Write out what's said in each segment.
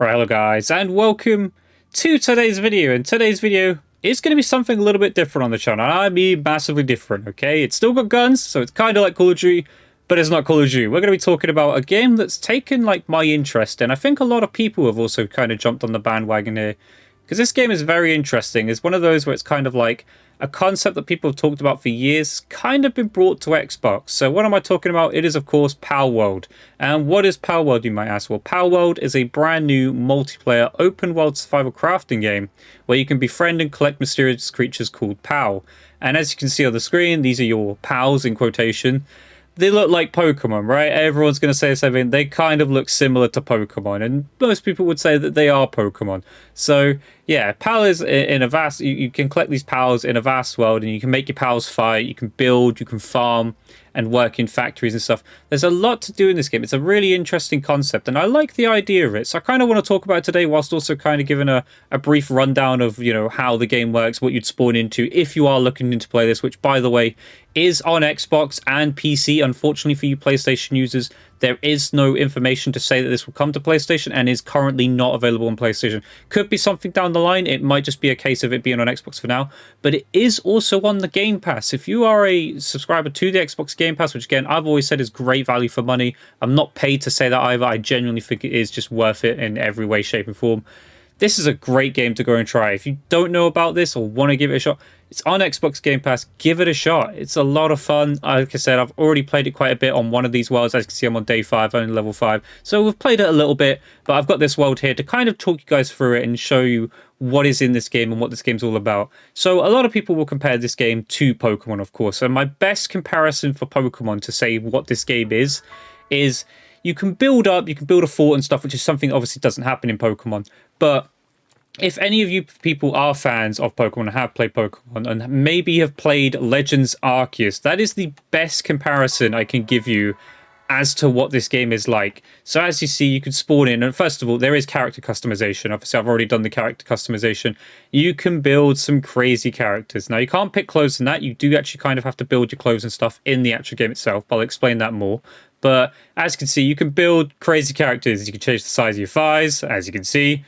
Right, hello guys, and welcome to today's video. And today's video is going to be something a little bit different on the channel. I mean, massively different, okay? It's still got guns, so it's kind of like Call of Duty, but it's not Call of Duty. We're going to be talking about a game that's taken, like, my interest, and I think a lot of people have also kind of jumped on the bandwagon here, because this game is very interesting. It's one of those where it's kind of like a concept that people have talked about for years, kind of been brought to Xbox. So what am I talking about? It is, of course, Palworld. And what is Palworld, you might ask? Well, Palworld is a brand new multiplayer open world survival crafting game where you can befriend and collect mysterious creatures called Pal. And as you can see on the screen, these are your pals in quotation. They look like Pokemon, right? Everyone's going to say something. They kind of look similar to Pokemon, and most people would say that they are Pokemon. So, yeah, Pal is in a vast... You can collect these pals in a vast world, and you can make your pals fight, you can build, you can farm, and work in factories and stuff. There's a lot to do in this game. It's a really interesting concept, and I like the idea of it. So I kind of want to talk about it today, whilst also kind of giving a brief rundown of, you know, how the game works, what you'd spawn into if you are looking to play this, which, by the way, is on Xbox and PC. Unfortunately for you PlayStation users, there is no information to say that this will come to PlayStation and is currently not available on PlayStation. Could be something down the line. It might just be a case of it being on Xbox for now, but it is also on the Game Pass. If you are a subscriber to the Xbox Game Pass, which again, I've always said is great value for money. I'm not paid to say that either. I genuinely think it is just worth it in every way, shape and form. This is a great game to go and try. If you don't know about this or want to give it a shot, it's on Xbox Game Pass. Give it a shot. It's a lot of fun. Like I said, I've already played it quite a bit on one of these worlds. As you can see, I'm on day 5, only level 5. So we've played it a little bit, but I've got this world here to kind of talk you guys through it and show you what is in this game and what this game's all about. So a lot of people will compare this game to Pokemon, of course. And my best comparison for Pokemon to say what this game is you can build up, you can build a fort and stuff, which is something that obviously doesn't happen in Pokemon. But if any of you people are fans of Pokemon and have played Pokemon and maybe have played Legends Arceus, that is the best comparison I can give you as to what this game is like. So as you see, you can spawn in, and first of all, there is character customization. Obviously, I've already done the character customization. You can build some crazy characters. Now, you can't pick clothes in that. You do actually kind of have to build your clothes and stuff in the actual game itself, but I'll explain that more. But as you can see, you can build crazy characters. You can change the size of your thighs, as you can see.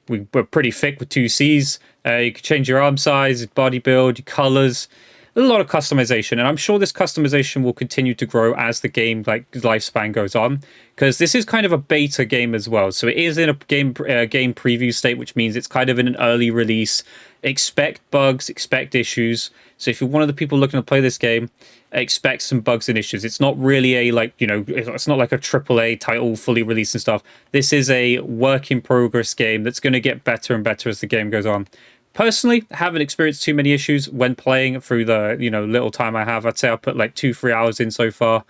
We're pretty thick with 2 C's. You can change your arm size, body build, your colors. A lot of customization, and I'm sure this customization will continue to grow as the game lifespan goes on, because this is kind of a beta game as well. So it is in a game preview state, which means it's kind of in an early release. Expect bugs, expect issues. So if you're one of the people looking to play this game, expect some bugs and issues. It's not really a, like, you know, it's not like a AAA title fully released and stuff. This is a work in progress game that's going to get better and better as the game goes on. Personally, I haven't experienced too many issues when playing through the, you know, little time I have. I'd say I've put like 2-3 hours in so far.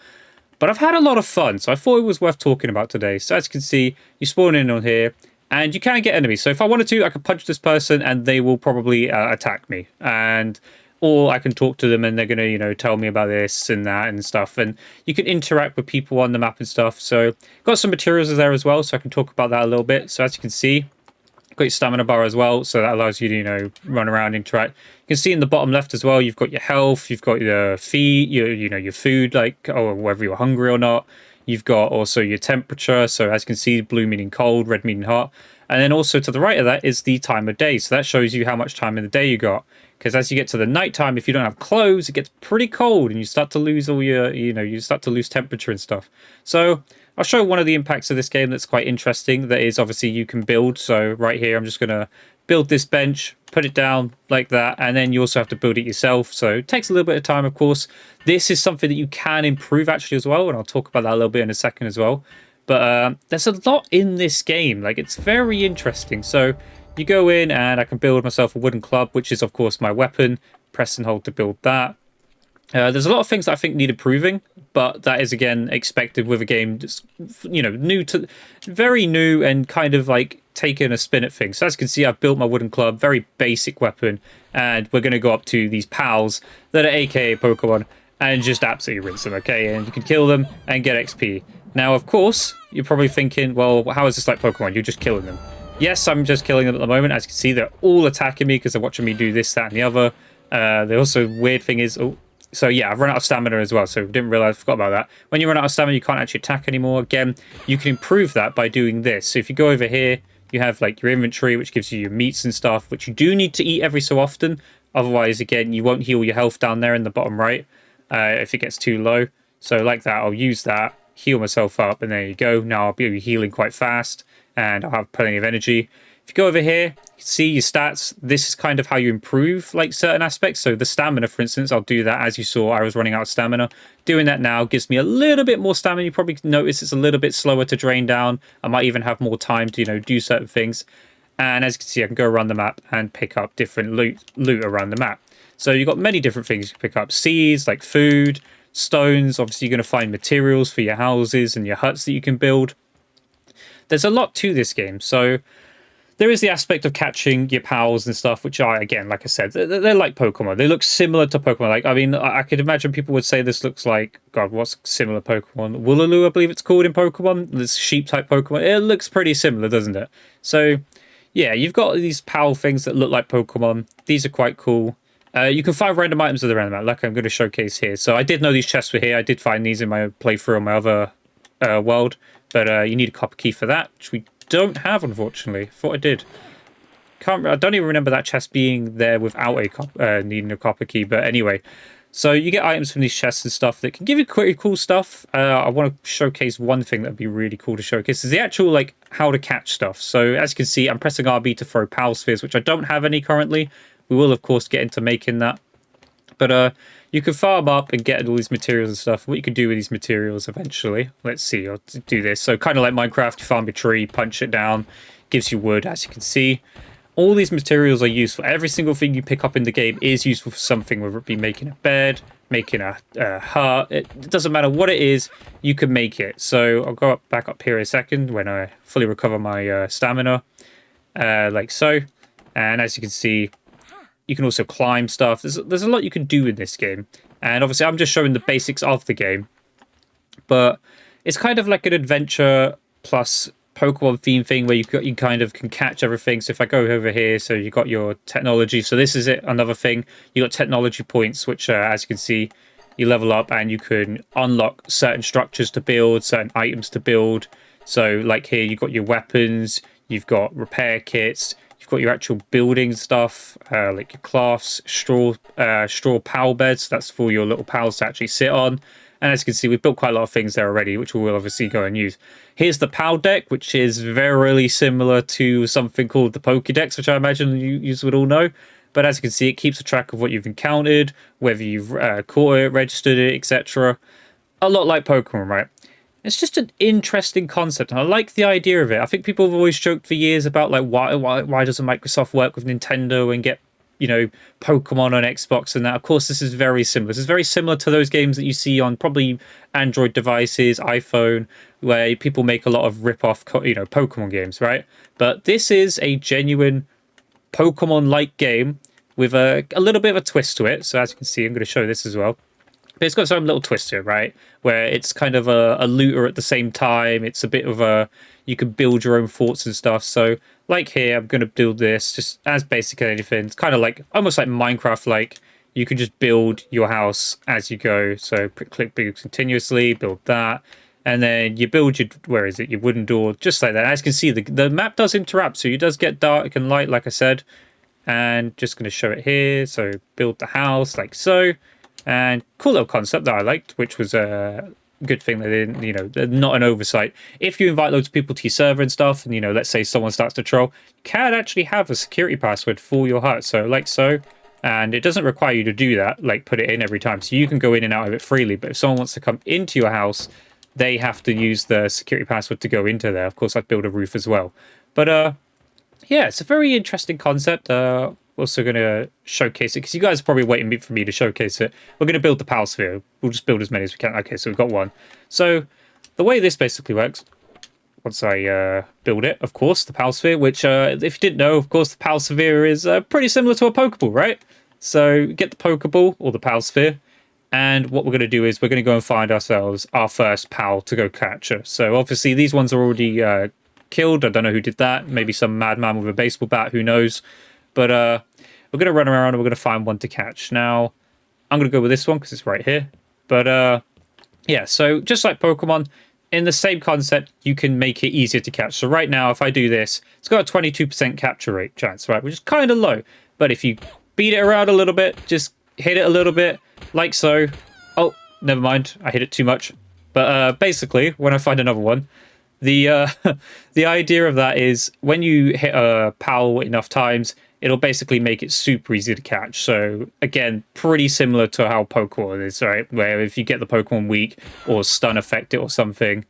But I've had a lot of fun, so I thought it was worth talking about today. So as you can see, you spawn in on here, and you can get enemies. So if I wanted to, I could punch this person, and they will probably attack me. Or I can talk to them, and they're going to, you know, tell me about this and that and stuff. And you can interact with people on the map and stuff. So got some materials there as well, so I can talk about that a little bit. So as you can see, got your stamina bar as well, so that allows you to, you know, run around, interact. You can see in the bottom left as well, you've got your health, you've got your feed, your food, like, or whether you're hungry or not. You've got also your temperature, so as you can see, blue meaning cold, red meaning hot. And then also to the right of that is the time of day, so that shows you how much time in the day you got. Because as you get to the nighttime, if you don't have clothes, it gets pretty cold, and you start to lose all your, you start to lose temperature and stuff. So I'll show one of the impacts of this game that's quite interesting. That is, obviously, you can build. So right here, I'm just going to build this bench, put it down like that, and then you also have to build it yourself. So it takes a little bit of time, of course. This is something that you can improve, actually, as well, and I'll talk about that a little bit in a second as well. But there's a lot in this game. Like, it's very interesting. So you go in, and I can build myself a wooden club, which is, of course, my weapon. Press and hold to build that. There's a lot of things that I think need improving, but that is, again, expected with a game that's, you know, very new and kind of like taking a spin at things. So as you can see, I've built my wooden club, very basic weapon, and we're going to go up to these pals that are AKA Pokemon and just absolutely rinse them, okay? And you can kill them and get XP. Now, of course, you're probably thinking, well, how is this like Pokemon? You're just killing them. Yes, I'm just killing them at the moment. As you can see, they're all attacking me because they're watching me do this, that, and the other. The also weird thing is... So yeah, I've run out of stamina as well, so didn't realize, forgot about that. When you run out of stamina, you can't actually attack anymore. Again, you can improve that by doing this. So if you go over here, You have like your inventory, which gives you your meats and stuff, which you do need to eat every so often. Otherwise, again, you won't heal your health down there in the bottom right if it gets too low. So like that, I'll use that, heal myself up, and there you go. Now I'll be healing quite fast, and I'll have plenty of energy. If you go over here, you can see your stats. This is kind of how you improve like certain aspects. So the stamina, for instance, I'll do that. As you saw, I was running out of stamina. Doing that now gives me a little bit more stamina. You probably notice it's a little bit slower to drain down. I might even have more time to, do certain things. And as you can see, I can go around the map and pick up different loot around the map. So you've got many different things you can pick up. Seeds, like food, stones. Obviously, you're going to find materials for your houses and your huts that you can build. There's a lot to this game. So there is the aspect of catching your pals and stuff, which again, like I said, they're like Pokemon. They look similar to Pokemon. Like, I mean, I could imagine people would say this looks like, God, what's similar Pokemon? Wooloo, I believe it's called in Pokemon. This sheep-type Pokemon. It looks pretty similar, doesn't it? So, yeah, you've got these pal things that look like Pokemon. These are quite cool. You can find random items of the random map, like I'm going to showcase here. So I did know these chests were here. I did find these in my playthrough on my other world. But you need a copper key for that, which we don't have, unfortunately. Thought I did. I don't even remember that chest being there without needing a copper key. But anyway, so you get items from these chests and stuff that can give you pretty cool stuff. I want to showcase one thing that'd be really cool to showcase is the actual like how to catch stuff. So as you can see, I'm pressing RB to throw Pal Spheres, which I don't have any currently. We will of course get into making that. But you can farm up and get all these materials and stuff. What you can do with these materials eventually. Let's see, I'll do this. So kind of like Minecraft, you farm a tree, punch it down, gives you wood, as you can see. All these materials are useful. Every single thing you pick up in the game is useful for something, whether it be making a bed, making a hut. It doesn't matter what it is, you can make it. So I'll go back up here in a second when I fully recover my stamina, like so. And as you can see, you can also climb stuff. There's a lot you can do in this game. And obviously I'm just showing the basics of the game. But it's kind of like an adventure plus Pokemon theme thing where you kind of can catch everything. So if I go over here, so you got your technology. So this is it, another thing. You got technology points, which as you can see, you level up and you can unlock certain structures to build, certain items to build. So like here, you've got your weapons, you've got repair kits, you've got your actual building stuff, like your cloths, straw pal beds. That's for your little pals to actually sit on. And as you can see, we've built quite a lot of things there already, which we will obviously go and use. Here's the PAL deck, which is very similar to something called the Pokédex, which I imagine you would all know. But as you can see, it keeps a track of what you've encountered, whether you've caught it, registered it, etc. A lot like Pokemon, right? It's just an interesting concept, and I like the idea of it. I think people have always joked for years about like why doesn't Microsoft work with Nintendo and get Pokemon on Xbox and that. Of course, this is very similar. This is very similar to those games that you see on probably Android devices, iPhone, where people make a lot of rip-off, Pokemon games, right? But this is a genuine Pokemon-like game with a little bit of a twist to it. So as you can see, I'm going to show this as well. But it's got some little twist to it, right? Where it's kind of a looter at the same time. It's a bit of you can build your own forts and stuff. So like here, I'm going to build this just as basic as anything. It's kind of like almost like Minecraft, like you can just build your house as you go. So click build continuously, build that. And then you build your, your wooden door, just like that. As you can see, the map does interrupt. So it does get dark and light, like I said. And just going to show it here. So build the house like so. And cool little concept that I liked, which was a good thing they didn't, not an oversight. If you invite loads of people to your server and stuff, and, let's say someone starts to troll, you can actually have a security password for your hut. So like so, and it doesn't require you to do that, like put it in every time. So you can go in and out of it freely. But if someone wants to come into your house, they have to use the security password to go into there. Of course, I'd build a roof as well. But yeah, it's a very interesting concept. Also going to showcase it because you guys are probably waiting for me to showcase it. We're going to build the Pal Sphere. We'll just build as many as we can. Okay, so we've got one. So the way this basically works, once I build it, of course, the Pal Sphere, which if you didn't know, of course, the Pal Sphere is pretty similar to a Pokeball, right? So get the Pokeball or the Pal Sphere, and what we're going to do is we're going to go and find ourselves our first Pal to go capture. So obviously these ones are already killed. I don't know who did that. Maybe some madman with a baseball bat. Who knows? But we're going to run around and we're going to find one to catch. Now, I'm going to go with this one because it's right here. But yeah, so just like Pokemon, in the same concept, you can make it easier to catch. So right now, if I do this, it's got a 22% capture rate chance, right? Which is kind of low. But if you beat it around a little bit, just hit it a little bit, like so. Oh, never mind. I hit it too much. But basically, when I find another one, the the idea of that is when you hit a PAL enough times, it'll basically make it super easy to catch. So again, pretty similar to how Pokemon is, right? Where if you get the Pokemon weak or stun affect it or something,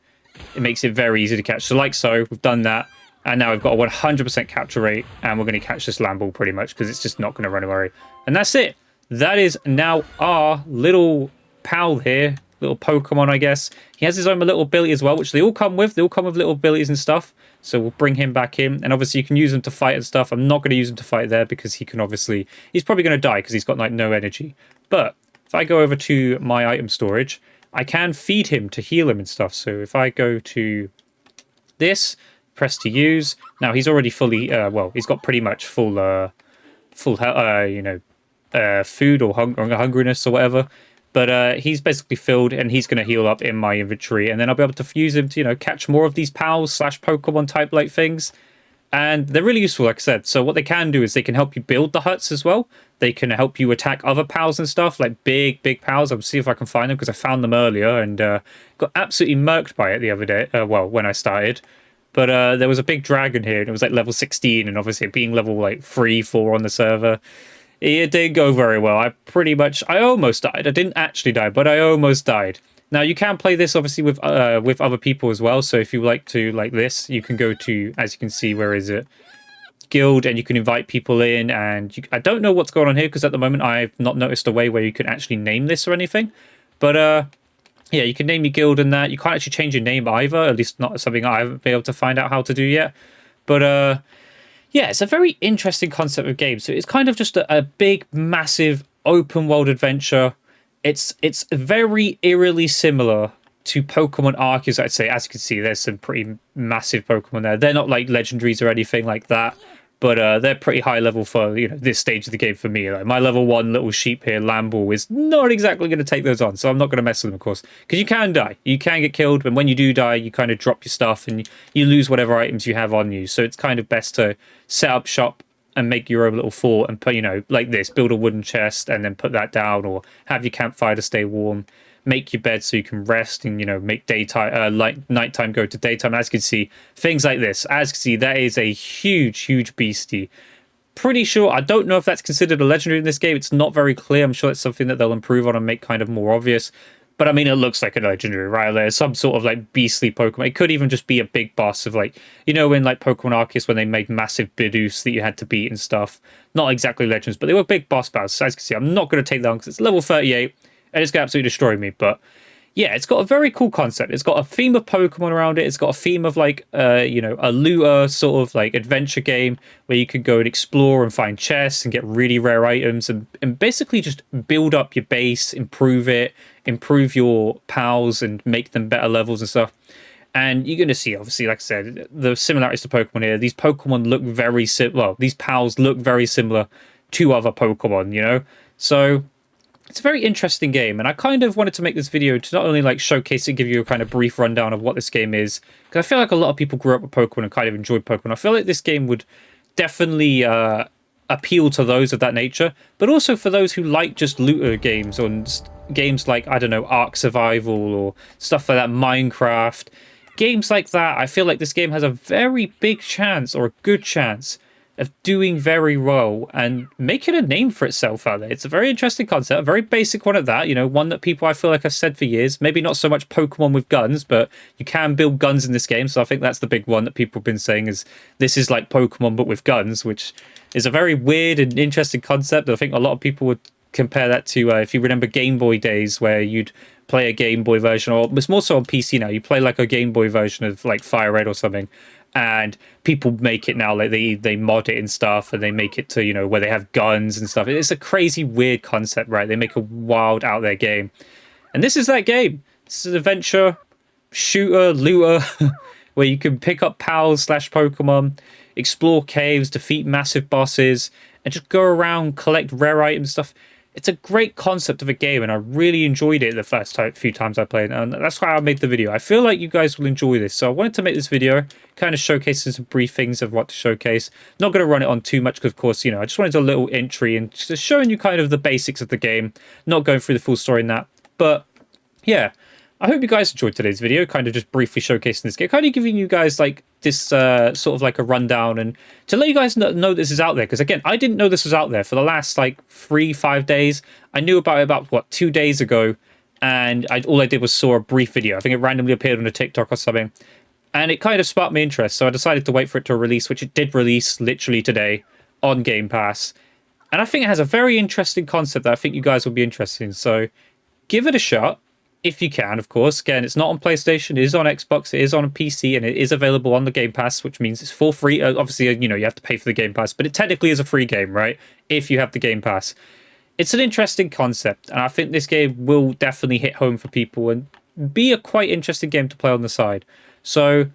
it makes it very easy to catch. So like so, we've done that. And now we've got a 100% capture rate, and we're going to catch this Lamball pretty much because it's just not going to run away. And that's it. That is now our little pal here, little Pokemon, I guess. He has his own little ability as well, which they all come with. They all come with little abilities and stuff. So we'll bring him back in. And obviously you can use him to fight and stuff. I'm not going to use him to fight there because he can obviously... He's probably going to die because he's got like no energy. But if I go over to my item storage, I can feed him to heal him and stuff. So if I go to this... press to use. Now he's already fully well, he's got pretty much full food or hungriness or whatever, but he's basically filled, and he's going to heal up in my inventory, and then I'll be able to fuse him to catch more of these pals slash Pokemon type like things. And they're really useful, like I said. So what they can do is they can help you build the huts as well. They can help you attack other pals and stuff, like big pals. I'll see if I can find them because I found them earlier and got absolutely murked by it the other day, well, when I started. But there was a big dragon here, and it was like level 16, and obviously being level like 3, 4 on the server, it didn't go very well. I almost died. I didn't actually die, but I almost died. Now, you can play this, obviously, with other people as well. So if you like to, like this, you can go to, as you can see, where is it? Guild, and you can invite people in. And I don't know what's going on here, because at the moment, I've not noticed a way where you can actually name this or anything. But, yeah, you can name your guild and that. You can't actually change your name either, at least not something I haven't been able to find out how to do yet. But, yeah, it's a very interesting concept of game. So it's kind of just a big, massive, open-world adventure. It's very eerily similar to Pokemon Arceus, I'd say. As you can see, there's some pretty massive Pokemon there. They're not like legendaries or anything like that. But they're pretty high level for this stage of the game for me. Like my level 1 little sheep here, Lamball, is not exactly going to take those on, so I'm not going to mess with them, of course, because you can die, you can get killed, and when you do die, you kind of drop your stuff and you lose whatever items you have on you. So it's kind of best to set up shop and make your own little fort and put, like this, build a wooden chest and then put that down, or have your campfire to stay warm. Make your bed so you can rest and, make daytime, nighttime go to daytime. As you can see, things like this. As you can see, that is a huge beastie. Pretty sure, I don't know if that's considered a legendary in this game. It's not very clear. I'm sure it's something that they'll improve on and make kind of more obvious. But I mean, it looks like a legendary, right? There's some sort of like beastly Pokemon. It could even just be a big boss of like, in like Pokemon Arceus when they made massive Bidoof that you had to beat and stuff. Not exactly legends, but they were big boss battles. So as you can see, I'm not going to take that on because it's level 38. And it's going to absolutely destroy me. But yeah, it's got a very cool concept. It's got a theme of Pokemon around it. It's got a theme of like, a looter sort of like adventure game where you can go and explore and find chests and get really rare items and basically just build up your base, improve it, improve your pals and make them better levels and stuff. And you're going to see, obviously, like I said, the similarities to Pokemon here. These Pokemon look very similar. Well, these pals look very similar to other Pokemon, So it's a very interesting game, and I kind of wanted to make this video to not only like showcase it, give you a kind of brief rundown of what this game is, because I feel like a lot of people grew up with Pokemon and kind of enjoyed Pokemon. I feel like this game would definitely appeal to those of that nature, but also for those who like just looter games or games like, I don't know, Ark Survival or stuff like that, Minecraft. Games like that, I feel like this game has a very big chance, or a good chance, of doing very well and making a name for itself out there. It's a very interesting concept, a very basic one at that, one that people I feel like have said for years. Maybe not so much Pokemon with guns, but you can build guns in this game. So I think that's the big one that people have been saying is this is like Pokemon but with guns, which is a very weird and interesting concept. I think a lot of people would compare that to, if you remember Game Boy days where you'd play a Game Boy version, or it's more so on PC now, you play like a Game Boy version of like Fire Red or something. And people make it now, like they mod it and stuff, and they make it to, where they have guns and stuff. It's a crazy, weird concept, right? They make a wild, out there game. And this is that game. It's an adventure, shooter, looter, where you can pick up pals slash Pokemon, explore caves, defeat massive bosses, and just go around, collect rare items stuff. It's a great concept of a game, and I really enjoyed it the first few times I played, and that's why I made the video. I feel like you guys will enjoy this, so I wanted to make this video, kind of showcasing some briefings of what to showcase. Not going to run it on too much, because of course, you know, I just wanted a little entry and just showing you kind of the basics of the game, not going through the full story in that. But yeah, I hope you guys enjoyed today's video, kind of just briefly showcasing this game, kind of giving you guys like this sort of like a rundown and to let you guys know this is out there. Because again, I didn't know this was out there for the last like 3-5 days. I knew about it about what 2 days ago, and all I did was saw a brief video. I think it randomly appeared on a TikTok or something, and it kind of sparked my interest. So I decided to wait for it to release, which it did release literally today on Game Pass. And I think it has a very interesting concept that I think you guys will be interested in. So give it a shot. If you can, of course. Again, it's not on PlayStation, it is on Xbox, it is on PC, and it is available on the Game Pass, which means it's for free. Obviously, you know, you have to pay for the Game Pass, but it technically is a free game, right? If you have the Game Pass. It's an interesting concept, and I think this game will definitely hit home for people and be a quite interesting game to play on the side. So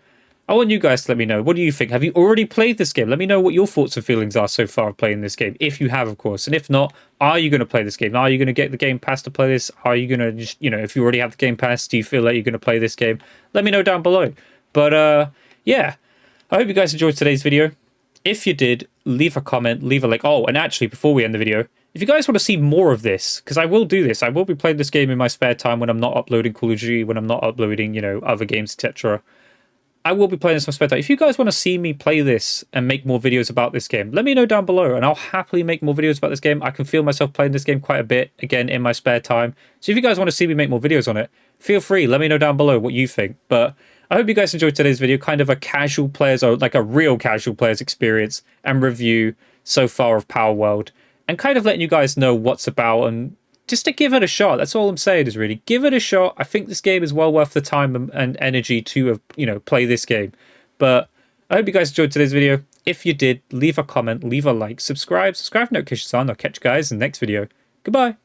I want you guys to let me know. What do you think? Have you already played this game? Let me know what your thoughts and feelings are so far of playing this game, if you have, of course. And if not, are you going to play this game? Are you going to get the Game Pass to play this? Are you going to just, you know, if you already have the Game Pass, do you feel like you're going to play this game? Let me know down below. But yeah, I hope you guys enjoyed today's video. If you did, leave a comment, leave a like. Oh, and actually, before we end the video, if you guys want to see more of this, because I will do this, I will be playing this game in my spare time when I'm not uploading Call of Duty, when I'm not uploading, you know, other games, etc. I will be playing this on spare time. If you guys want to see me play this and make more videos about this game, let me know down below, and I'll happily make more videos about this game. I can feel myself playing this game quite a bit, again, in my spare time. So if you guys want to see me make more videos on it, feel free. Let me know down below what you think. But I hope you guys enjoyed today's video, kind of a casual players, or like a real casual players experience and review so far of Palworld, and kind of letting you guys know what's about and just to give it a shot. That's all I'm saying, is really give it a shot. I think this game is well worth the time and energy to, you know, play this game. But I hope you guys enjoyed today's video. If you did, leave a comment, leave a like, subscribe, notifications on. I'll catch you guys in the next video. Goodbye.